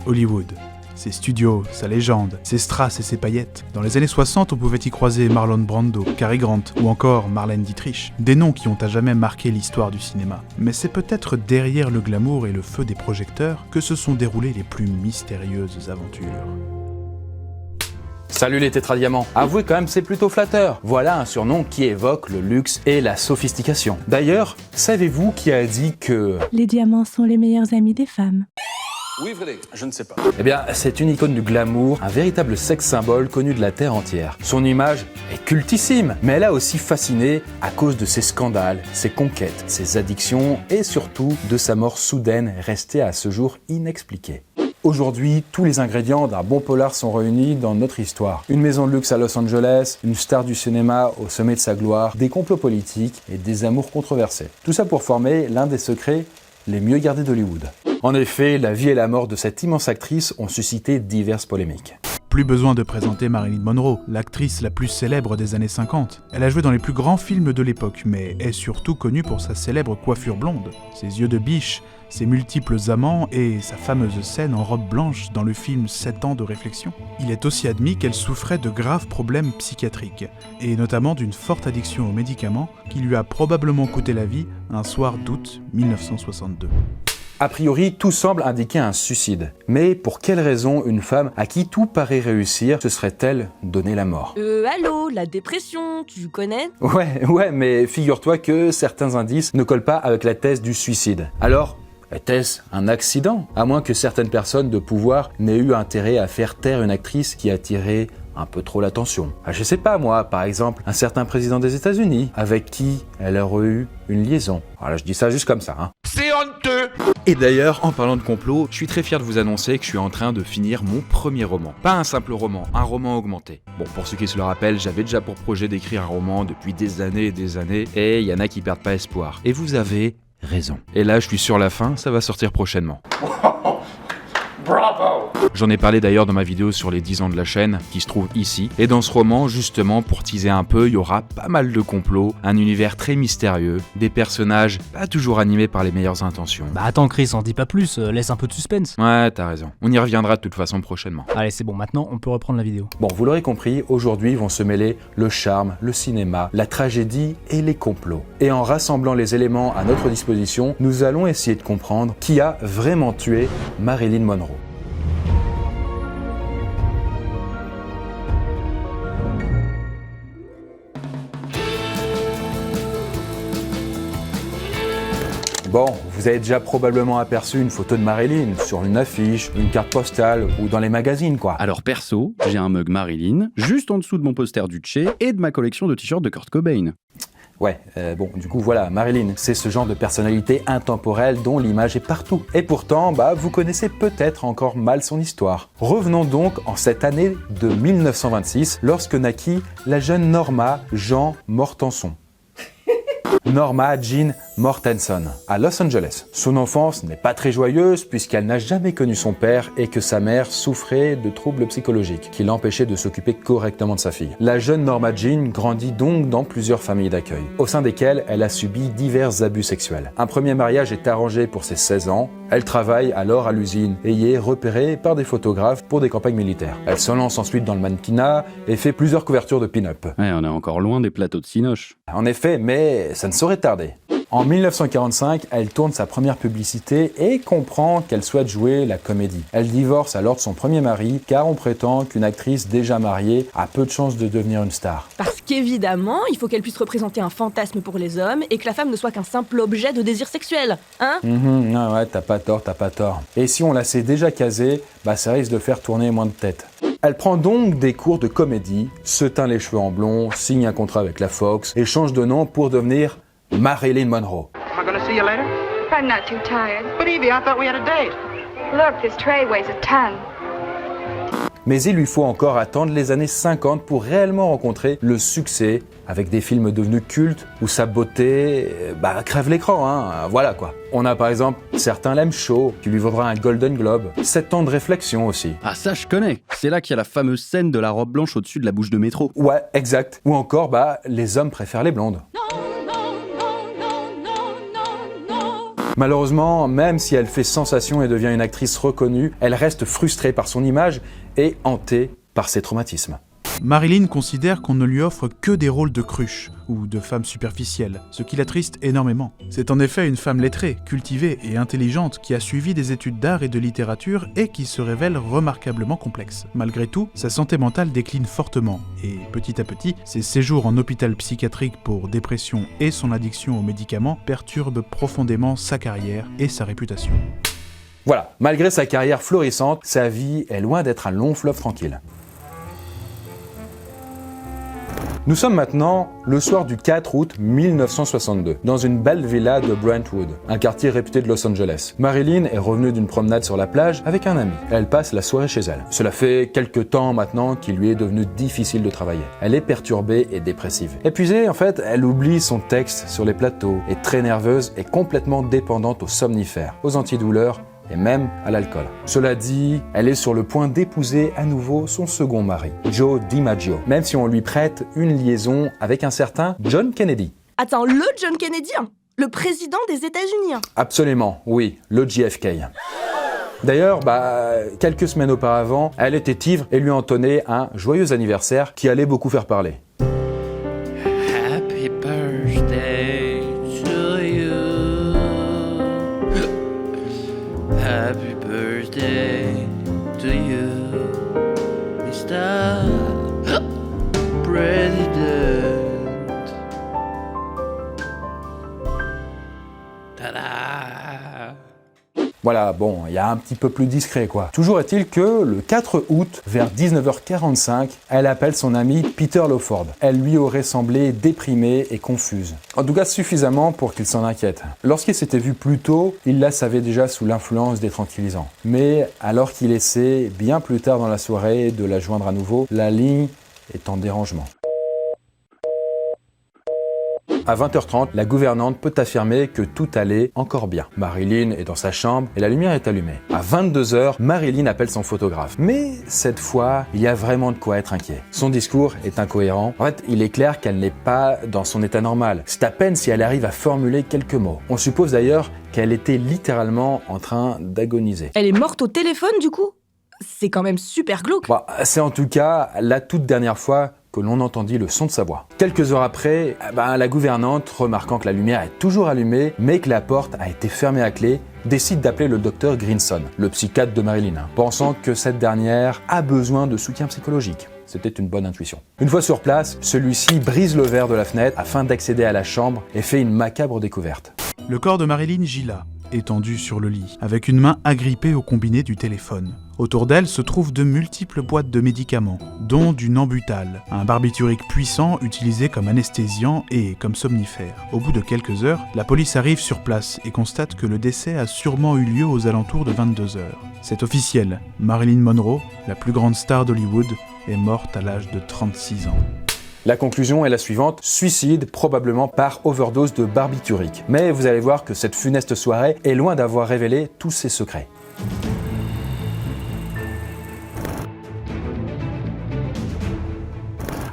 Hollywood. Ses studios, sa légende, ses strass et ses paillettes. Dans les années 60, on pouvait y croiser Marlon Brando, Cary Grant ou encore Marlène Dietrich. Des noms qui ont à jamais marqué l'histoire du cinéma. Mais c'est peut-être derrière le glamour et le feu des projecteurs que se sont déroulées les plus mystérieuses aventures. Salut les tétradiamants. Avouez quand même c'est plutôt flatteur. Voilà un surnom qui évoque le luxe et la sophistication. D'ailleurs, savez-vous qui a dit que... Les diamants sont les meilleurs amis des femmes. Oui, Frédéric, je ne sais pas. Eh bien, c'est une icône du glamour, un véritable sex symbole connu de la terre entière. Son image est cultissime, mais elle a aussi fasciné à cause de ses scandales, ses conquêtes, ses addictions et surtout de sa mort soudaine restée à ce jour inexpliquée. Aujourd'hui, tous les ingrédients d'un bon polar sont réunis dans notre histoire. Une maison de luxe à Los Angeles, une star du cinéma au sommet de sa gloire, des complots politiques et des amours controversés. Tout ça pour former l'un des secrets les mieux gardés d'Hollywood. En effet, la vie et la mort de cette immense actrice ont suscité diverses polémiques. Plus besoin de présenter Marilyn Monroe, l'actrice la plus célèbre des années 50. Elle a joué dans les plus grands films de l'époque, mais est surtout connue pour sa célèbre coiffure blonde, ses yeux de biche, ses multiples amants et sa fameuse scène en robe blanche dans le film 7 ans de réflexion. Il est aussi admis qu'elle souffrait de graves problèmes psychiatriques, et notamment d'une forte addiction aux médicaments qui lui a probablement coûté la vie un soir d'août 1962. A priori, tout semble indiquer un suicide. Mais pour quelle raison une femme à qui tout paraît réussir se serait-elle donné la mort? Allô, la dépression, tu connais? Ouais, mais figure-toi que certains indices ne collent pas avec la thèse du suicide. Alors, était-ce un accident? À moins que certaines personnes de pouvoir n'aient eu intérêt à faire taire une actrice qui attirait un peu trop l'attention. Je sais pas moi, par exemple, un certain président des États-Unis avec qui elle aurait eu une liaison. Voilà, je dis ça juste comme ça, hein. C'est honteux! Et d'ailleurs, en parlant de complot, je suis très fier de vous annoncer que je suis en train de finir mon premier roman. Pas un simple roman, un roman augmenté. Bon, pour ceux qui se le rappellent, j'avais déjà pour projet d'écrire un roman depuis des années, et il y en a qui perdent pas espoir. Et vous avez raison. Et là, je suis sur la fin, ça va sortir prochainement. Bravo! J'en ai parlé d'ailleurs dans ma vidéo sur les 10 ans de la chaîne, qui se trouve ici. Et dans ce roman, justement, pour teaser un peu, il y aura pas mal de complots, un univers très mystérieux, des personnages pas toujours animés par les meilleures intentions. Bah attends Chris, en dis pas plus, laisse un peu de suspense. Ouais, t'as raison. On y reviendra de toute façon prochainement. Allez, c'est bon, maintenant on peut reprendre la vidéo. Bon, vous l'aurez compris, aujourd'hui vont se mêler le charme, le cinéma, la tragédie et les complots. Et en rassemblant les éléments à notre disposition, nous allons essayer de comprendre qui a vraiment tué Marilyn Monroe. Bon, vous avez déjà probablement aperçu une photo de Marilyn sur une affiche, une carte postale ou dans les magazines, quoi. Alors perso, j'ai un mug Marilyn, juste en dessous de mon poster du Che et de ma collection de t-shirts de Kurt Cobain. Ouais, bon, du coup, voilà, Marilyn, c'est ce genre de personnalité intemporelle dont l'image est partout. Et pourtant, vous connaissez peut-être encore mal son histoire. Revenons donc en cette année de 1926, lorsque naquit la jeune Norma Jean Mortenson. Norma Jean Mortenson, à Los Angeles. Son enfance n'est pas très joyeuse puisqu'elle n'a jamais connu son père et que sa mère souffrait de troubles psychologiques qui l'empêchaient de s'occuper correctement de sa fille. La jeune Norma Jean grandit donc dans plusieurs familles d'accueil, au sein desquelles elle a subi divers abus sexuels. Un premier mariage est arrangé pour ses 16 ans. Elle travaille alors à l'usine et y est repérée par des photographes pour des campagnes militaires. Elle se lance ensuite dans le mannequinat et fait plusieurs couvertures de pin-up. Ouais, on est encore loin des plateaux de Cinoche. En effet, mais ça ne saurait tarder. En 1945, elle tourne sa première publicité et comprend qu'elle souhaite jouer la comédie. Elle divorce alors de son premier mari car on prétend qu'une actrice déjà mariée a peu de chances de devenir une star. Parce qu'évidemment, il faut qu'elle puisse représenter un fantasme pour les hommes et que la femme ne soit qu'un simple objet de désir sexuel, hein? Non, ouais, t'as pas tort. Et si on la sait déjà casée, ça risque de faire tourner moins de têtes. Elle prend donc des cours de comédie, se teint les cheveux en blond, signe un contrat avec la Fox et change de nom pour devenir Marilyn Monroe. Am I gonna see you later? If I'm not too tired. But Evie, I thought we had a date. Look, this tray weighs a ton. Mais il lui faut encore attendre les années 50 pour réellement rencontrer le succès avec des films devenus cultes où sa beauté crève l'écran, hein, voilà quoi. On a par exemple Certains l'aiment chaud, qui lui vaudra un Golden Globe, 7 ans de réflexion aussi. Ah ça je connais, c'est là qu'il y a la fameuse scène de la robe blanche au-dessus de la bouche de métro. Ouais, exact. Ou encore, les hommes préfèrent les blondes. Malheureusement, même si elle fait sensation et devient une actrice reconnue, elle reste frustrée par son image et hantée par ses traumatismes. Marilyn considère qu'on ne lui offre que des rôles de cruche ou de femme superficielle, ce qui l'attriste énormément. C'est en effet une femme lettrée, cultivée et intelligente qui a suivi des études d'art et de littérature et qui se révèle remarquablement complexe. Malgré tout, sa santé mentale décline fortement et petit à petit, ses séjours en hôpital psychiatrique pour dépression et son addiction aux médicaments perturbent profondément sa carrière et sa réputation. Voilà, malgré sa carrière florissante, sa vie est loin d'être un long fleuve tranquille. Nous sommes maintenant le soir du 4 août 1962, dans une belle villa de Brentwood, un quartier réputé de Los Angeles. Marilyn est revenue d'une promenade sur la plage avec un ami. Elle passe la soirée chez elle. Cela fait quelques temps maintenant qu'il lui est devenu difficile de travailler. Elle est perturbée et dépressive. Épuisée, en fait, elle oublie son texte sur les plateaux, est très nerveuse et complètement dépendante aux somnifères, aux antidouleurs et même à l'alcool. Cela dit, elle est sur le point d'épouser à nouveau son second mari, Joe DiMaggio, même si on lui prête une liaison avec un certain John Kennedy. Attends, le John Kennedy, le président des États-Unis. Absolument, oui, le JFK. D'ailleurs, quelques semaines auparavant, elle était ivre et lui entonnait un joyeux anniversaire qui allait beaucoup faire parler. Happy birthday to you. Happy birthday to you, Mr. President. Ta-da! Voilà, bon, il y a un petit peu plus discret quoi. Toujours est-il que le 4 août, vers 19h45, elle appelle son ami Peter Lawford. Elle lui aurait semblé déprimée et confuse. En tout cas suffisamment pour qu'il s'en inquiète. Lorsqu'il s'était vu plus tôt, il la savait déjà sous l'influence des tranquillisants. Mais alors qu'il essaie, bien plus tard dans la soirée, de la joindre à nouveau, la ligne est en dérangement. À 20h30, la gouvernante peut affirmer que tout allait encore bien. Marilyn est dans sa chambre et la lumière est allumée. À 22h, Marilyn appelle son photographe. Mais cette fois, il y a vraiment de quoi être inquiet. Son discours est incohérent. En fait, il est clair qu'elle n'est pas dans son état normal. C'est à peine si elle arrive à formuler quelques mots. On suppose d'ailleurs qu'elle était littéralement en train d'agoniser. Elle est morte au téléphone du coup? C'est quand même super glauque. C'est en tout cas la toute dernière fois que l'on entendit le son de sa voix. Quelques heures après, la gouvernante, remarquant que la lumière est toujours allumée, mais que la porte a été fermée à clé, décide d'appeler le docteur Grinson, le psychiatre de Marilyn, pensant que cette dernière a besoin de soutien psychologique. C'était une bonne intuition. Une fois sur place, celui-ci brise le verre de la fenêtre afin d'accéder à la chambre et fait une macabre découverte. Le corps de Marilyn gît là, étendue sur le lit, avec une main agrippée au combiné du téléphone. Autour d'elle se trouvent de multiples boîtes de médicaments, dont du Nambutal, un barbiturique puissant utilisé comme anesthésiant et comme somnifère. Au bout de quelques heures, la police arrive sur place et constate que le décès a sûrement eu lieu aux alentours de 22h. C'est officiel, Marilyn Monroe, la plus grande star d'Hollywood, est morte à l'âge de 36 ans. La conclusion est la suivante, suicide probablement par overdose de barbiturique. Mais vous allez voir que cette funeste soirée est loin d'avoir révélé tous ses secrets.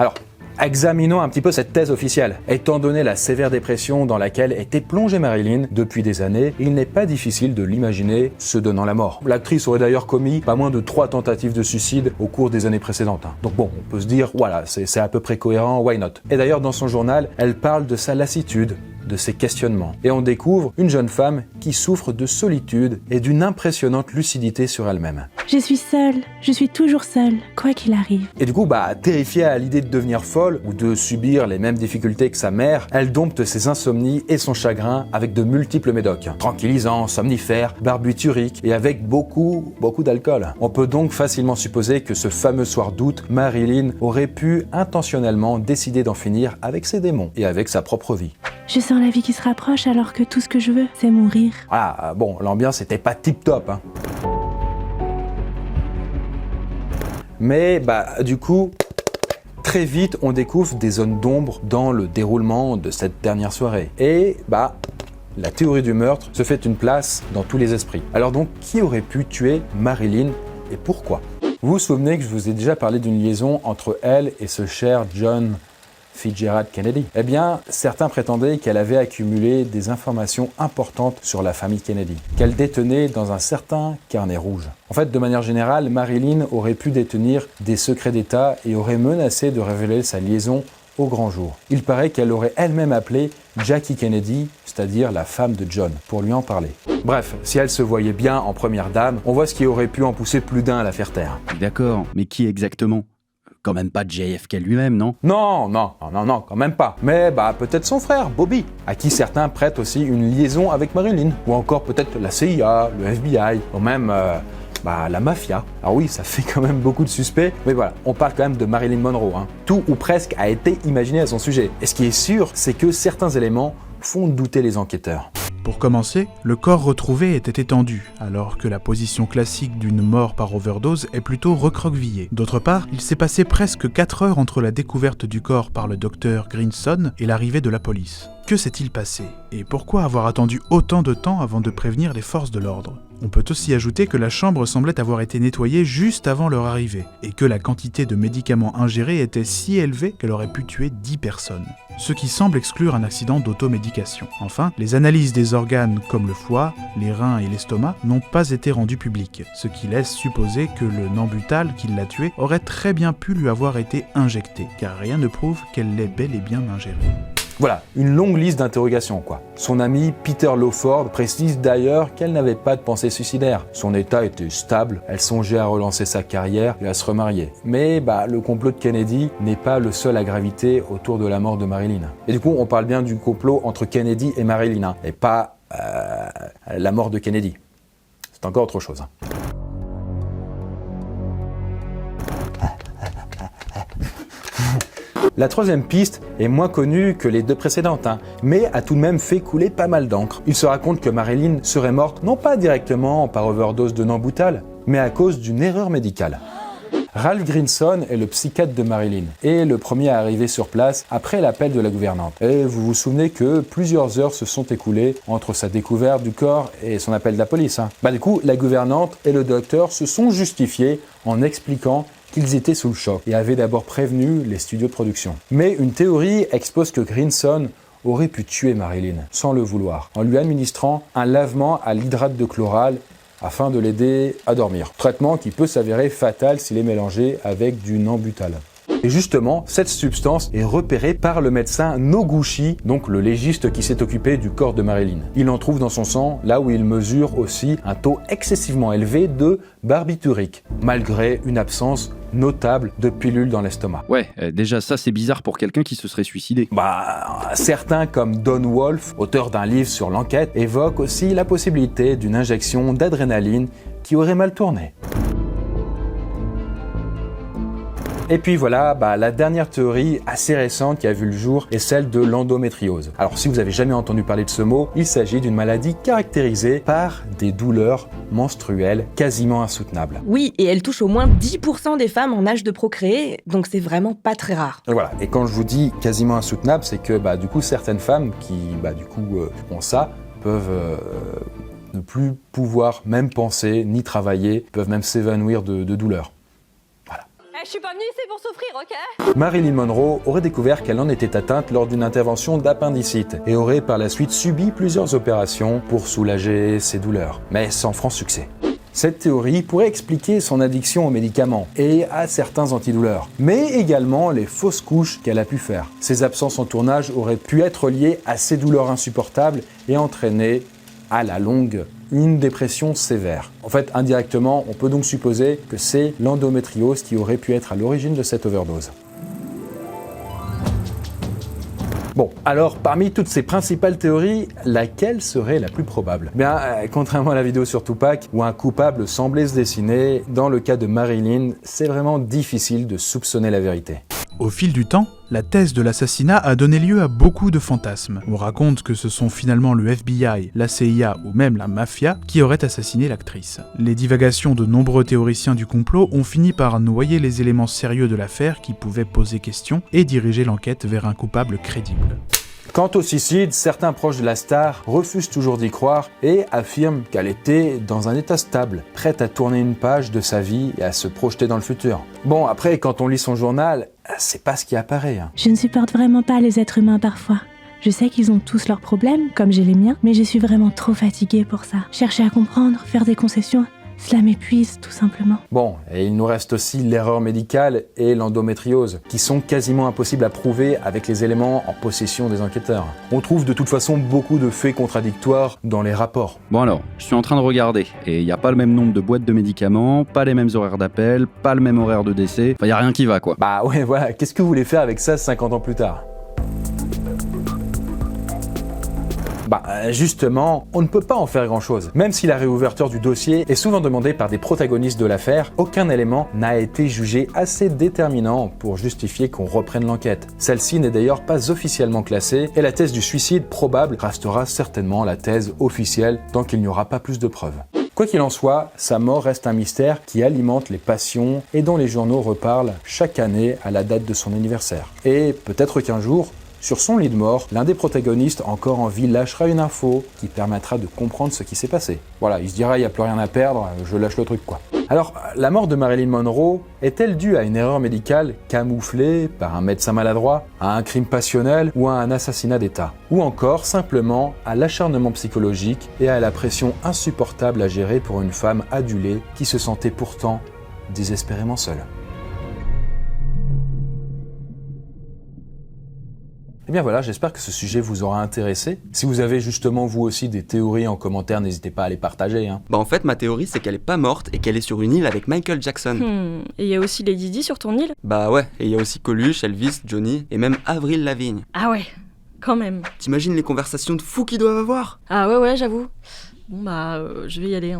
Alors, examinons un petit peu cette thèse officielle. Étant donné la sévère dépression dans laquelle était plongée Marilyn depuis des années, il n'est pas difficile de l'imaginer se donnant la mort. L'actrice aurait d'ailleurs commis pas moins de 3 tentatives de suicide au cours des années précédentes. Donc bon, on peut se dire, voilà, c'est à peu près cohérent, why not? Et d'ailleurs, dans son journal, elle parle de sa lassitude, de ses questionnements. Et on découvre une jeune femme qui souffre de solitude et d'une impressionnante lucidité sur elle-même. Je suis seule, je suis toujours seule, quoi qu'il arrive. Et du coup, terrifiée à l'idée de devenir folle ou de subir les mêmes difficultés que sa mère, elle dompte ses insomnies et son chagrin avec de multiples médocs. Tranquillisants, somnifères, barbituriques et avec beaucoup d'alcool. On peut donc facilement supposer que ce fameux soir d'août, Marilyn aurait pu intentionnellement décider d'en finir avec ses démons et avec sa propre vie. Je sens la vie qui se rapproche alors que tout ce que je veux, c'est mourir. Ah bon, l'ambiance était pas tip-top, hein. Mais du coup, très vite, on découvre des zones d'ombre dans le déroulement de cette dernière soirée. Et la théorie du meurtre se fait une place dans tous les esprits. Alors donc, qui aurait pu tuer Marilyn et pourquoi? Vous vous souvenez que je vous ai déjà parlé d'une liaison entre elle et ce cher John Fitzgerald Kennedy. Eh bien, certains prétendaient qu'elle avait accumulé des informations importantes sur la famille Kennedy, qu'elle détenait dans un certain carnet rouge. En fait, de manière générale, Marilyn aurait pu détenir des secrets d'État et aurait menacé de révéler sa liaison au grand jour. Il paraît qu'elle aurait elle-même appelé Jackie Kennedy, c'est-à-dire la femme de John, pour lui en parler. Bref, si elle se voyait bien en première dame, on voit ce qui aurait pu en pousser plus d'un à la faire taire. D'accord, mais qui exactement ? Quand même pas JFK lui-même, non ? Non, quand même pas. Mais peut-être son frère, Bobby, à qui certains prêtent aussi une liaison avec Marilyn. Ou encore peut-être la CIA, le FBI, ou même la mafia. Alors oui, ça fait quand même beaucoup de suspects, mais voilà, on parle quand même de Marilyn Monroe. Tout ou presque a été imaginé à son sujet. Et ce qui est sûr, c'est que certains éléments font douter les enquêteurs. Pour commencer, le corps retrouvé était étendu, alors que la position classique d'une mort par overdose est plutôt recroquevillée. D'autre part, il s'est passé presque 4 heures entre la découverte du corps par le docteur Grinson et l'arrivée de la police. Que s'est-il passé? Et pourquoi avoir attendu autant de temps avant de prévenir les forces de l'ordre? On peut aussi ajouter que la chambre semblait avoir été nettoyée juste avant leur arrivée, et que la quantité de médicaments ingérés était si élevée qu'elle aurait pu tuer 10 personnes. Ce qui semble exclure un accident d'automédication. Enfin, les analyses des organes comme le foie, les reins et l'estomac n'ont pas été rendues publiques, ce qui laisse supposer que le Nambutal qui l'a tué aurait très bien pu lui avoir été injecté, car rien ne prouve qu'elle l'ait bel et bien ingéré. Voilà, une longue liste d'interrogations quoi. Son ami Peter Lawford précise d'ailleurs qu'elle n'avait pas de pensée suicidaire. Son état était stable, elle songeait à relancer sa carrière et à se remarier. Mais le complot de Kennedy n'est pas le seul à graviter autour de la mort de Marilyn. Et du coup, on parle bien du complot entre Kennedy et Marilyn, et pas la mort de Kennedy. C'est encore autre chose. La troisième piste est moins connue que les deux précédentes, mais a tout de même fait couler pas mal d'encre. Il se raconte que Marilyn serait morte non pas directement par overdose de Nambutal, mais à cause d'une erreur médicale. Ralph Grinson est le psychiatre de Marilyn et le premier à arriver sur place après l'appel de la gouvernante. Et vous vous souvenez que plusieurs heures se sont écoulées entre sa découverte du corps et son appel de la police. Du coup, la gouvernante et le docteur se sont justifiés en expliquant qu'ils étaient sous le choc et avaient d'abord prévenu les studios de production. Mais une théorie expose que Grinson aurait pu tuer Marilyn sans le vouloir, en lui administrant un lavement à l'hydrate de chloral afin de l'aider à dormir. Traitement qui peut s'avérer fatal s'il est mélangé avec du Nambutal. Et justement, cette substance est repérée par le médecin Noguchi, donc le légiste qui s'est occupé du corps de Marilyn. Il en trouve dans son sang, là où il mesure aussi un taux excessivement élevé de barbiturique, malgré une absence notable de pilules dans l'estomac. Ouais, déjà ça c'est bizarre pour quelqu'un qui se serait suicidé. Certains comme Don Wolfe, auteur d'un livre sur l'enquête, évoquent aussi la possibilité d'une injection d'adrénaline qui aurait mal tourné. Et puis voilà, la dernière théorie assez récente qui a vu le jour est celle de l'endométriose. Alors si vous avez jamais entendu parler de ce mot, il s'agit d'une maladie caractérisée par des douleurs menstruelles quasiment insoutenables. Oui, et elle touche au moins 10% des femmes en âge de procréer, donc c'est vraiment pas très rare. Et voilà, et quand je vous dis quasiment insoutenable, c'est que du coup certaines femmes qui ont ça peuvent ne plus pouvoir même penser ni travailler, peuvent même s'évanouir de douleur. Je suis pas venue ici pour souffrir, ok? Marilyn Monroe aurait découvert qu'elle en était atteinte lors d'une intervention d'appendicite et aurait par la suite subi plusieurs opérations pour soulager ses douleurs, mais sans franc succès. Cette théorie pourrait expliquer son addiction aux médicaments et à certains antidouleurs, mais également les fausses couches qu'elle a pu faire. Ses absences en tournage auraient pu être liées à ces douleurs insupportables et entraîner, à la longue, une dépression sévère. En fait, indirectement, on peut donc supposer que c'est l'endométriose qui aurait pu être à l'origine de cette overdose. Bon, alors parmi toutes ces principales théories, laquelle serait la plus probable? Contrairement à la vidéo sur Tupac, où un coupable semblait se dessiner, dans le cas de Marilyn, c'est vraiment difficile de soupçonner la vérité. Au fil du temps, la thèse de l'assassinat a donné lieu à beaucoup de fantasmes. On raconte que ce sont finalement le FBI, la CIA ou même la mafia qui auraient assassiné l'actrice. Les divagations de nombreux théoriciens du complot ont fini par noyer les éléments sérieux de l'affaire qui pouvaient poser question et diriger l'enquête vers un coupable crédible. Quant au suicide, certains proches de la star refusent toujours d'y croire et affirment qu'elle était dans un état stable, prête à tourner une page de sa vie et à se projeter dans le futur. Bon, après, quand on lit son journal, c'est pas ce qui apparaît. Je ne supporte vraiment pas les êtres humains parfois. Je sais qu'ils ont tous leurs problèmes, comme j'ai les miens, mais je suis vraiment trop fatiguée pour ça. Chercher à comprendre, faire des concessions, cela m'épuise tout simplement. Bon, et il nous reste aussi l'erreur médicale et l'endométriose, qui sont quasiment impossibles à prouver avec les éléments en possession des enquêteurs. On trouve de toute façon beaucoup de faits contradictoires dans les rapports. Bon alors, je suis en train de regarder, et il n'y a pas le même nombre de boîtes de médicaments, pas les mêmes horaires d'appel, pas le même horaire de décès, enfin il n'y a rien qui va quoi. Bah ouais, voilà, qu'est-ce que vous voulez faire avec ça 50 ans plus tard ? Bah justement, on ne peut pas en faire grand-chose. Même si la réouverture du dossier est souvent demandée par des protagonistes de l'affaire, aucun élément n'a été jugé assez déterminant pour justifier qu'on reprenne l'enquête. Celle-ci n'est d'ailleurs pas officiellement classée et la thèse du suicide probable restera certainement la thèse officielle tant qu'il n'y aura pas plus de preuves. Quoi qu'il en soit, sa mort reste un mystère qui alimente les passions et dont les journaux reparlent chaque année à la date de son anniversaire. Et peut-être qu'un jour, sur son lit de mort, l'un des protagonistes encore en vie lâchera une info qui permettra de comprendre ce qui s'est passé. Voilà, il se dira il n'y a plus rien à perdre, je lâche le truc quoi. Alors, la mort de Marilyn Monroe est-elle due à une erreur médicale camouflée par un médecin maladroit, à un crime passionnel ou à un assassinat d'État ? Ou encore simplement à l'acharnement psychologique et à la pression insupportable à gérer pour une femme adulée qui se sentait pourtant désespérément seule ? Eh bien voilà, j'espère que ce sujet vous aura intéressé. Si vous avez justement vous aussi des théories en commentaire, n'hésitez pas à les partager. Bah en fait, ma théorie c'est qu'elle est pas morte et qu'elle est sur une île avec Michael Jackson. Et il y a aussi Lady Di sur ton île ? Bah ouais, et il y a aussi Coluche, Elvis, Johnny et même Avril Lavigne. Ah ouais, quand même. T'imagines les conversations de fous qu'ils doivent avoir ? Ah ouais, j'avoue. Bon bah, je vais y aller.